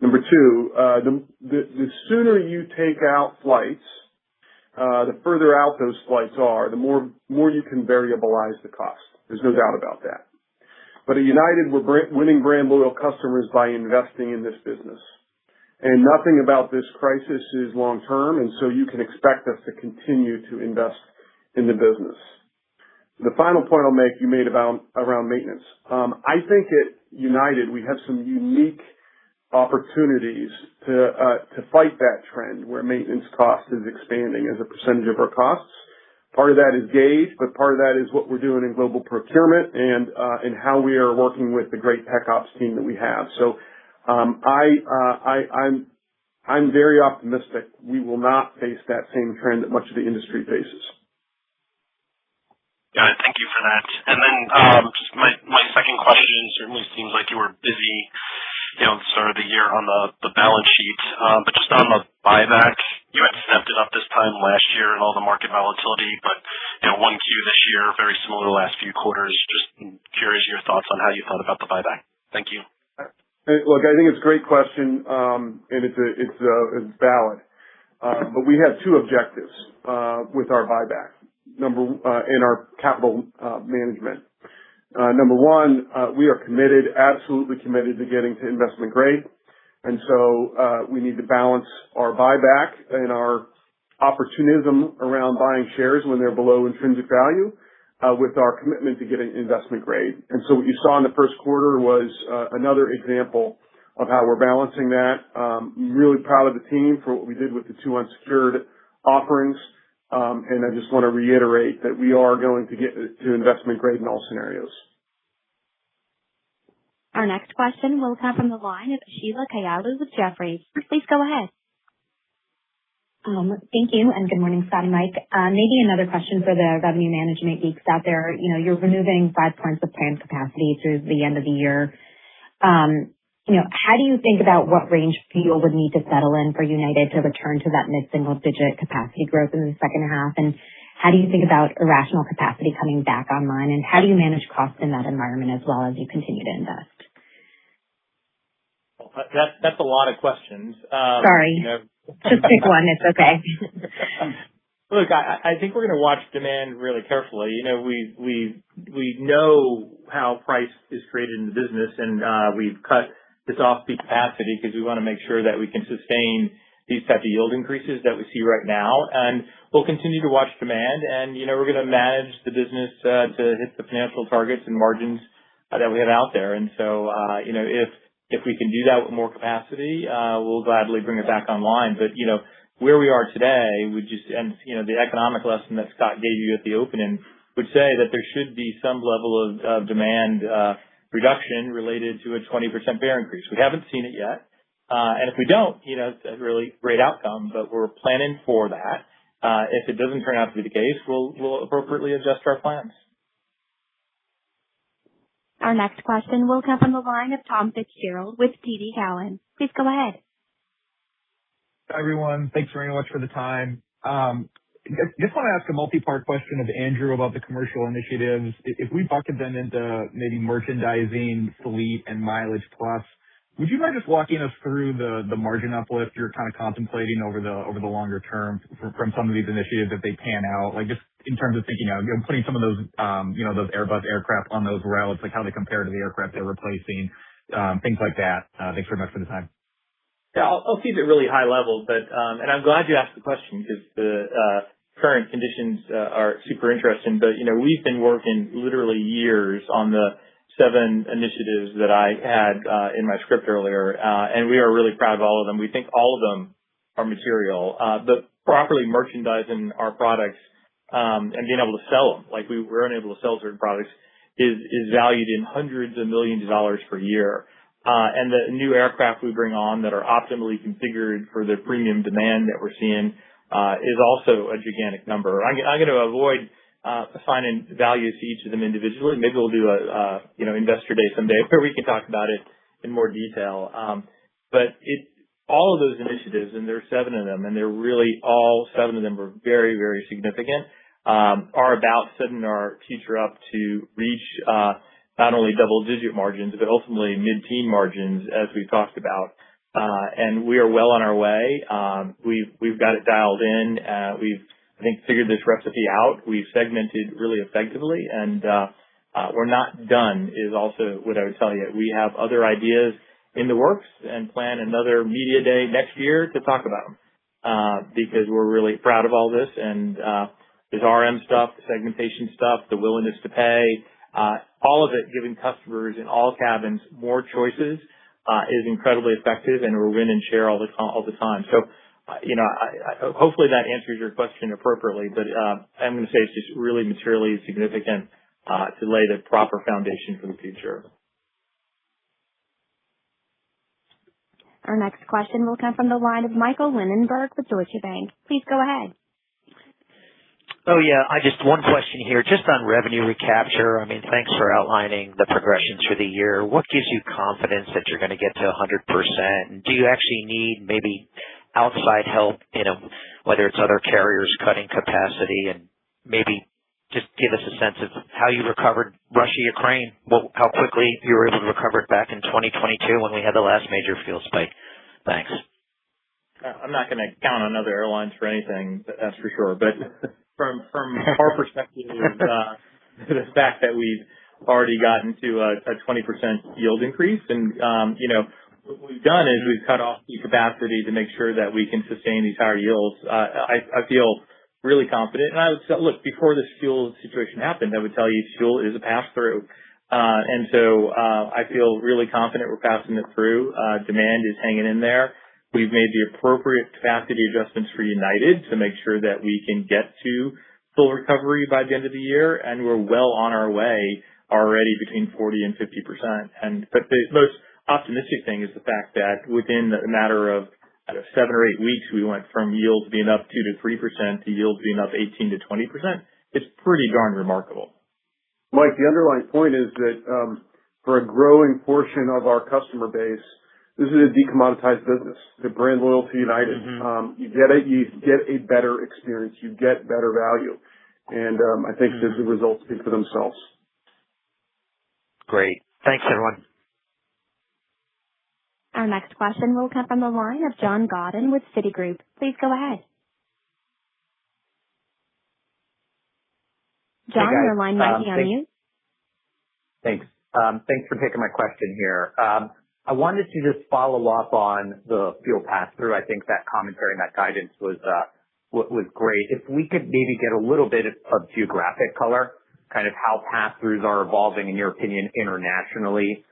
Number 2, the sooner you take out flights, the further out those flights are, the more you can variabilize the cost. There's no doubt about that. But at United, we're winning brand loyal customers by investing in this business. And nothing about this crisis is long term, and so you can expect us to continue to invest in the business. The final point I'll make, you made around maintenance. I think at United we have some unique opportunities to fight that trend where maintenance cost is expanding as a percentage of our costs. Part of that is gauge, but part of that is what we're doing in global procurement and how we are working with the great tech ops team that we have. So I'm very optimistic we will not face that same trend that much of the industry faces. Got it. Thank you for that. And then just my second question, certainly seems like you were busy, at the start of the year on the balance sheet. But just on the buyback, you had stepped it up this time last year and all the market volatility, but 1Q this year, very similar to the last few quarters. Just curious your thoughts on how you thought about the buyback. Thank you. Look, I think it's a great question, and it's valid. But we have 2 objectives with our buyback. In our capital management. Number 1, we are absolutely committed to getting to investment grade. And so we need to balance our buyback and our opportunism around buying shares when they're below intrinsic value with our commitment to getting investment grade. And so what you saw in the first quarter was another example of how we're balancing that. I'm really proud of the team for what we did with the 2 unsecured offerings. And I just want to reiterate that we are going to get to investment grade in all scenarios. Our next question will come from the line of Sheila Kahyaoglu with Jefferies. Please go ahead. Thank you, and good morning, Scott and Mike. Maybe another question for the revenue management geeks out there. You're removing 5 points of planned capacity through the end of the year. How do you think about what range fuel would need to settle in for United to return to that mid-single-digit capacity growth in the second half? And how do you think about irrational capacity coming back online? And how do you manage costs in that environment as well as you continue to invest? That's a lot of questions. Sorry. Just pick one. It's okay. Look, I think we're going to watch demand really carefully. We know how price is created in the business, and we've cut this off-peak capacity because we want to make sure that we can sustain these type of yield increases that we see right now. And we'll continue to watch demand, and we're going to manage the business to hit the financial targets and margins that we have out there. And so, if we can do that with more capacity, we'll gladly bring it back online. But, where we are today, the economic lesson that Scott gave you at the opening would say that there should be some level of demand reduction related to a 20% fare increase. We haven't seen it yet. And if we don't, it's a really great outcome, but we're planning for that. If it doesn't turn out to be the case, we'll appropriately adjust our plans. Our next question will come from the line of Tom Fitzgerald with TD Cowen. Please go ahead. Hi, everyone. Thanks very much for the time. Just want to ask a multi-part question of Andrew about the commercial initiatives. If we bucket them into maybe merchandising, fleet, and Mileage Plus, would you mind just walking us through the margin uplift you're kind of contemplating over the longer term from some of these initiatives if they pan out? Like just in terms of thinking of putting some of those those Airbus aircraft on those routes, like how they compare to the aircraft they're replacing, things like that. Thanks very much for the time. Yeah, I'll keep it really high level, but and I'm glad you asked the question because the current conditions are super interesting. But we've been working literally years on the 7 initiatives that I had in my script earlier, and we are really proud of all of them. We think all of them are material, but properly merchandising our products and being able to sell them, like we weren't able to sell certain products, is valued in hundreds of millions of dollars per year. And the new aircraft we bring on that are optimally configured for the premium demand that we're seeing is also a gigantic number. I'm going to avoid assigning values to each of them individually. Maybe we'll do a investor day someday where we can talk about it in more detail. But all of those initiatives, and there are 7 of them, and they're really all 7 of them are very, very significant, are about setting our future up to reach not only double-digit margins, but ultimately mid-teen margins, as we've talked about. And we are well on our way. We've got it dialed in. We've, I think, figured this recipe out. We've segmented really effectively, and we're not done is also what I would tell you. We have other ideas in the works and plan another media day next year to talk about them because we're really proud of all this. And there's RM stuff, the segmentation stuff, the willingness to pay, all of it giving customers in all cabins more choices is incredibly effective, and we're win and share all the time. So, hopefully that answers your question appropriately, but I'm going to say it's just really materially significant to lay the proper foundation for the future. Our next question will come from the line of Michael Linenberg with Deutsche Bank. Please go ahead. Oh, yeah. Just one question here, just on revenue recapture. I mean, thanks for outlining the progression through the year. What gives you confidence that you're going to get to 100%? And do you actually need maybe outside help, whether it's other carriers cutting capacity, and maybe just give us a sense of how you recovered Russia-Ukraine, how quickly you were able to recover it back in 2022 when we had the last major fuel spike? Thanks. I'm not going to count on other airlines for anything, that's for sure. But from our perspective, the fact that we've already gotten to a 20% yield increase, and what we've done is we've cut off the capacity to make sure that we can sustain these higher yields. I feel really confident, and I would say, look, before this fuel situation happened, I would tell you fuel is a pass-through, and so I feel really confident we're passing it through. Demand is hanging in there. We've made the appropriate capacity adjustments for United to make sure that we can get to full recovery by the end of the year, and we're well on our way already between 40 and 50%. But the most optimistic thing is the fact that within a matter of 7 or 8 weeks, we went from yields being up 2 to 3% to yields being up 18 to 20%. It's pretty darn remarkable. Mike, the underlying point is that for a growing portion of our customer base, this is a decommoditized business. The brand loyalty United. You get a better experience. You get better value. And I think that the results speak for themselves. Great. Thanks, everyone. Our next question will come from the line of John Godden with Citigroup. Please go ahead. John, your line might be on mute. Thanks. Thanks for taking my question here. I wanted to just follow up on the fuel pass-through. I think that commentary and that guidance was great. If we could maybe get a little bit of geographic color, kind of how pass-throughs are evolving, in your opinion, internationally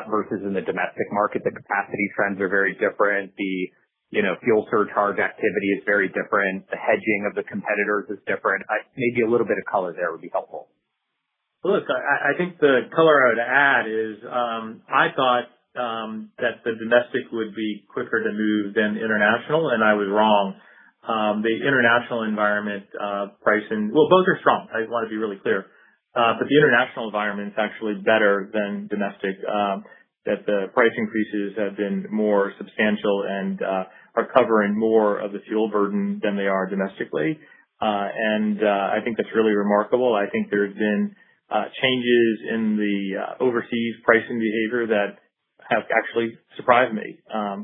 versus in the domestic market. The capacity trends are very different. The fuel surcharge activity is very different. The hedging of the competitors is different. Maybe a little bit of color there would be helpful. Look, I think the color I would add is I thought that the domestic would be quicker to move than international, and I was wrong. The international environment pricing, well, both are strong. I want to be really clear. But the international environment is actually better than domestic, that the price increases have been more substantial and are covering more of the fuel burden than they are domestically. And I think that's really remarkable. I think there's been changes in the overseas pricing behavior that have actually surprised me,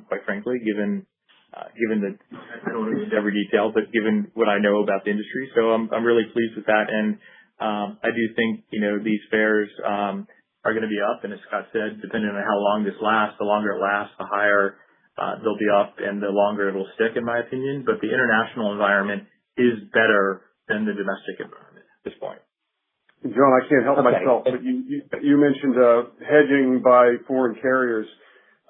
quite frankly, given the, I don't want to go into every detail, but given what I know about the industry. So I'm really pleased with that. And I do think, these fares are going to be up. And as Scott said, depending on how long this lasts, the longer it lasts, the higher they'll be up and the longer it'll stick, in my opinion. But the international environment is better than the domestic environment at this point. John, I can't help myself, but you mentioned hedging by foreign carriers.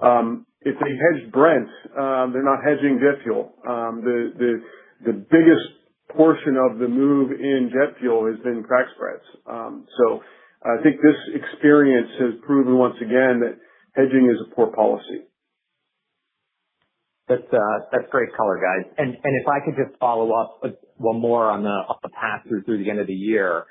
If they hedge Brent, they're not hedging jet fuel. The biggest portion of the move in jet fuel has been crack spreads. So I think this experience has proven once again that hedging is a poor policy. That's great color, guys. And if I could just follow up with one more on the pass through the end of the year.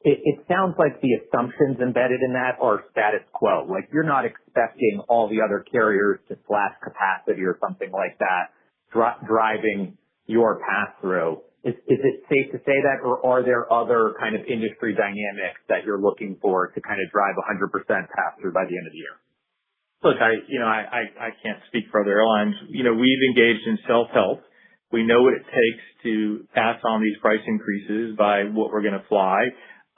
It sounds like the assumptions embedded in that are status quo. Like you're not expecting all the other carriers to slash capacity or something like that, driving your pass-through. Is it safe to say that, or are there other kind of industry dynamics that you're looking for to kind of drive 100% pass-through by the end of the year? Look, I can't speak for other airlines. We've engaged in self-help. We know what it takes to pass on these price increases by what we're going to fly.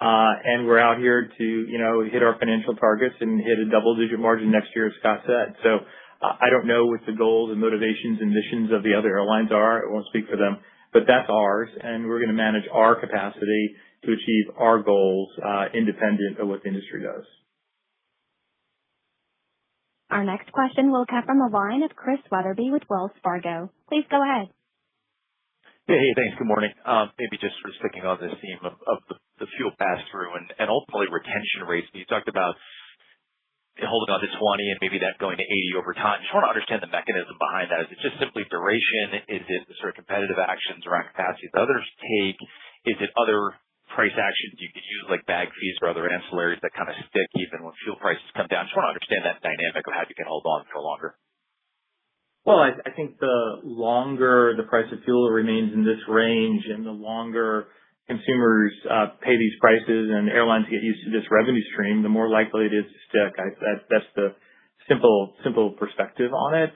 And we're out here to, hit our financial targets and hit a double-digit margin next year, as Scott said. So I don't know what the goals and motivations and missions of the other airlines are. I won't speak for them, but that's ours, and we're going to manage our capacity to achieve our goals, independent of what the industry does. Our next question will come from the line of Chris Wetherbee with Wells Fargo. Please go ahead. Hey, thanks. Good morning. Maybe just sort of sticking on this theme of the fuel pass-through and ultimately retention rates. You talked about holding on to 20 and maybe that going to 80 over time. Just want to understand the mechanism behind that. Is it just simply duration? Is it the sort of competitive actions around capacity that others take? Is it other price actions you could use like bag fees or other ancillaries that kind of stick even when fuel prices come down? Just want to understand that dynamic of how you can hold on for longer. Well, I think the longer the price of fuel remains in this range and the longer consumers pay these prices and airlines get used to this revenue stream, the more likely it is to stick. That's the simple perspective on it.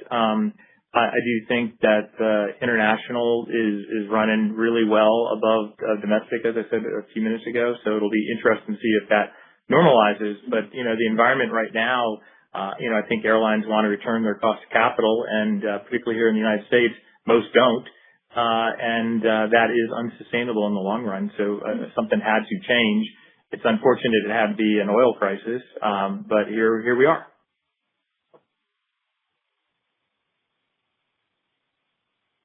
I do think that international is running really well above domestic, as I said a few minutes ago. So it'll be interesting to see if that normalizes. But, the environment right now, I think airlines want to return their cost of capital, and particularly here in the United States, most don't. And that is unsustainable in the long run. So something had to change. It's unfortunate it had to be an oil crisis, but here we are.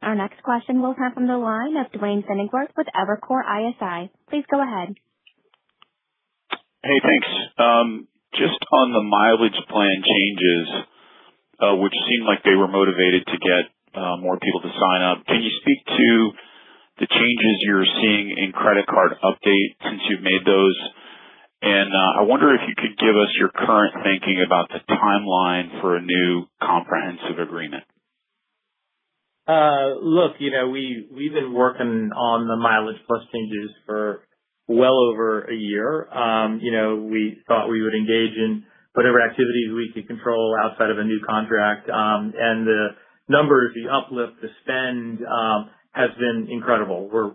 Our next question will come from the line of Duane Pfennigwerth with Evercore ISI. Please go ahead. Hey, thanks. Just on the mileage plan changes, which seemed like they were motivated to get more people to sign up, can you speak to the changes you're seeing in credit card update since you've made those? And I wonder if you could give us your current thinking about the timeline for a new comprehensive agreement. Look, we've been working on the Mileage Plus changes for well over a year. We thought we would engage in whatever activities we could control outside of a new contract. And the numbers, the uplift, the spend, has been incredible. We're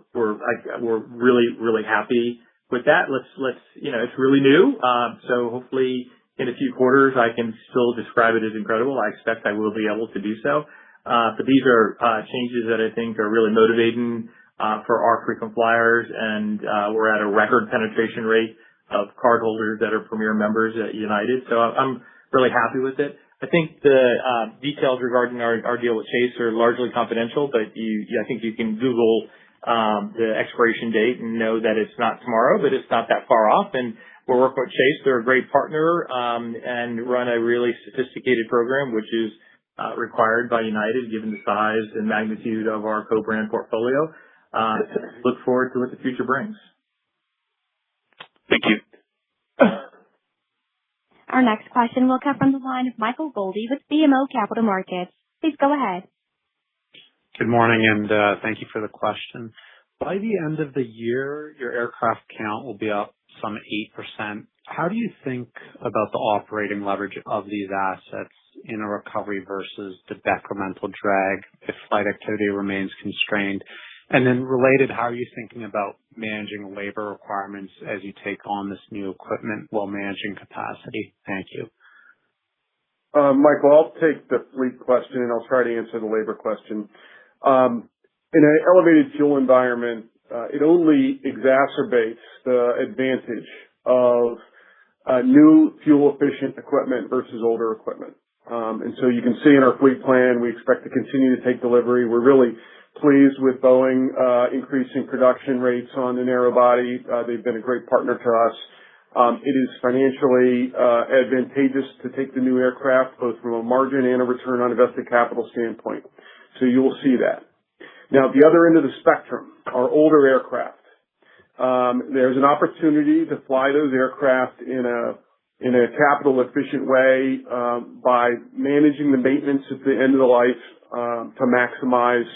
really, really happy with that. It's really new. So hopefully, in a few quarters, I can still describe it as incredible. I expect I will be able to do so. But these are changes that I think are really motivating for our frequent flyers, and we're at a record penetration rate of cardholders that are Premier members at United. So I'm really happy with it. I think the details regarding our deal with Chase are largely confidential, but I think you can Google the expiration date and know that it's not tomorrow, but it's not that far off. And we're working with Chase. They're a great partner and run a really sophisticated program, which is required by United given the size and magnitude of our co-brand portfolio. Look forward to what the future brings. Thank you. Our next question will come from the line of Michael Goldie with BMO Capital Markets. Please go ahead. Good morning, and thank you for the question. By the end of the year, your aircraft count will be up some 8%. How do you think about the operating leverage of these assets in a recovery versus the decremental drag if flight activity remains constrained? And then related, how are you thinking about managing labor requirements as you take on this new equipment while managing capacity? Thank you. Michael, I'll take the fleet question, and I'll try to answer the labor question. In an elevated fuel environment, it only exacerbates the advantage of new fuel-efficient equipment versus older equipment. And so you can see in our fleet plan, we expect to continue to take delivery. We're really pleased with Boeing increasing production rates on the narrow body. They've been a great partner to us. It is financially advantageous to take the new aircraft, both from a margin and a return on invested capital standpoint. So you will see that. Now, at the other end of the spectrum, our older aircraft. There's an opportunity to fly those aircraft in a capital efficient way by managing the maintenance at the end of the life to maximize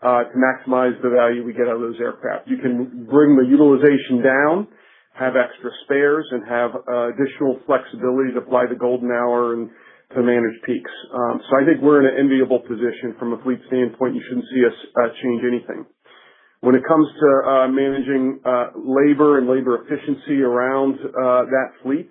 the value we get out of those aircraft. You can bring the utilization down, have extra spares, and have additional flexibility to fly the golden hour and to manage peaks. So I think we're in an enviable position from a fleet standpoint. You shouldn't see us change anything. When it comes to managing labor and labor efficiency around that fleet,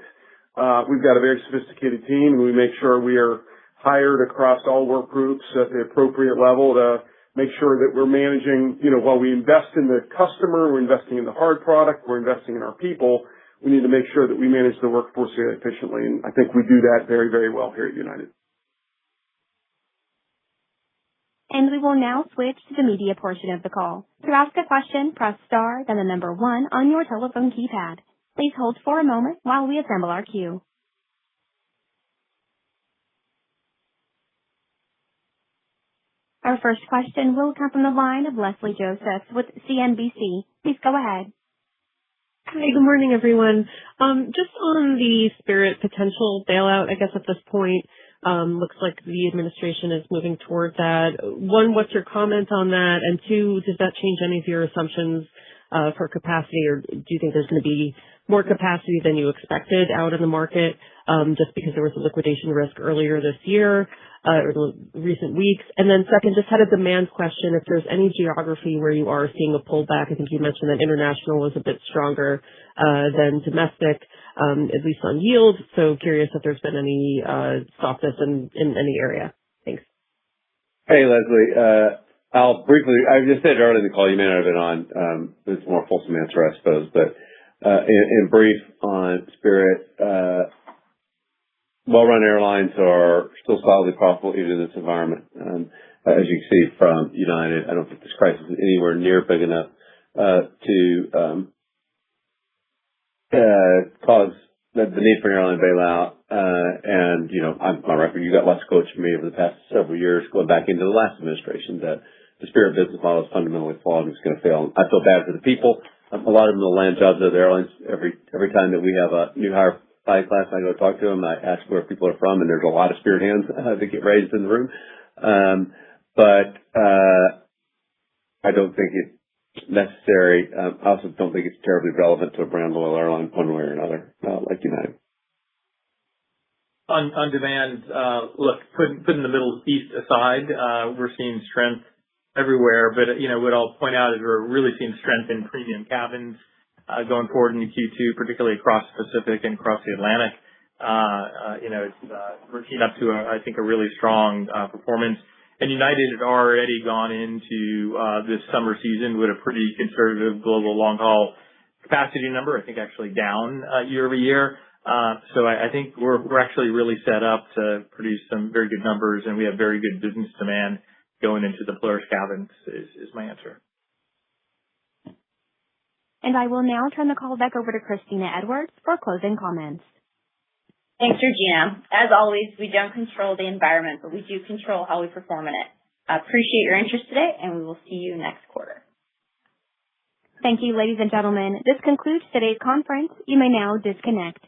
we've got a very sophisticated team, and we make sure we are hired across all work groups at the appropriate level to make sure that we're managing, while we invest in the customer, we're investing in the hard product, we're investing in our people, we need to make sure that we manage the workforce very efficiently. And I think we do that very, very well here at United. And we will now switch to the media portion of the call. To ask a question, press star, then the number 1 on your telephone keypad. Please hold for a moment while we assemble our queue. Our first question will come from the line of Leslie Josephs with CNBC. Please go ahead. Hi, good morning, everyone. Just on the Spirit potential bailout, I guess at this point, looks like the administration is moving toward that. 1, what's your comment on that? And 2, does that change any of your assumptions for capacity, or do you think there's going to be more capacity than you expected out in the market just because there was a liquidation risk earlier this year or recent weeks? And then second, just had a demand question. If there's any geography where you are seeing a pullback, I think you mentioned that international was a bit stronger than domestic, at least on yield. So curious if there's been any softness in any area. Thanks. Hey, Leslie. I just said earlier in the call, you may not have been on, it's a more fulsome answer, I suppose, but in brief on Spirit, well-run airlines are still solidly profitable even in this environment. As you can see from United, I don't think this crisis is anywhere near big enough to cause the need for an airline bailout. And, on my record, you got lots of quotes from me over the past several years going back into the last administration that the Spirit business model is fundamentally flawed and it's going to fail. I feel bad for the people. A lot of them will land jobs at the airlines. Every time that we have a new hire flight class, I go talk to them. I ask where people are from, and there's a lot of Spirit hands that get raised in the room. But I don't think it's necessary. I also don't think it's terribly relevant to a brand loyal airline one way or another, like United. On demand, look, putting the Middle East aside, we're seeing strength everywhere. But, what I'll point out is we're really seeing strength in premium cabins going forward into Q2, particularly across the Pacific and across the Atlantic. It's working up to, I think, a really strong performance. And United had already gone into this summer season with a pretty conservative global long-haul capacity number, I think actually down year over year. So I think we're actually really set up to produce some very good numbers, and we have very good business demand going into the Polaris cabins is my answer. And I will now turn the call back over to Christina Edwards for closing comments. Thanks, Regina. As always, we don't control the environment, but we do control how we perform in it. I appreciate your interest today, and we will see you next quarter. Thank you, ladies and gentlemen. This concludes today's conference. You may now disconnect.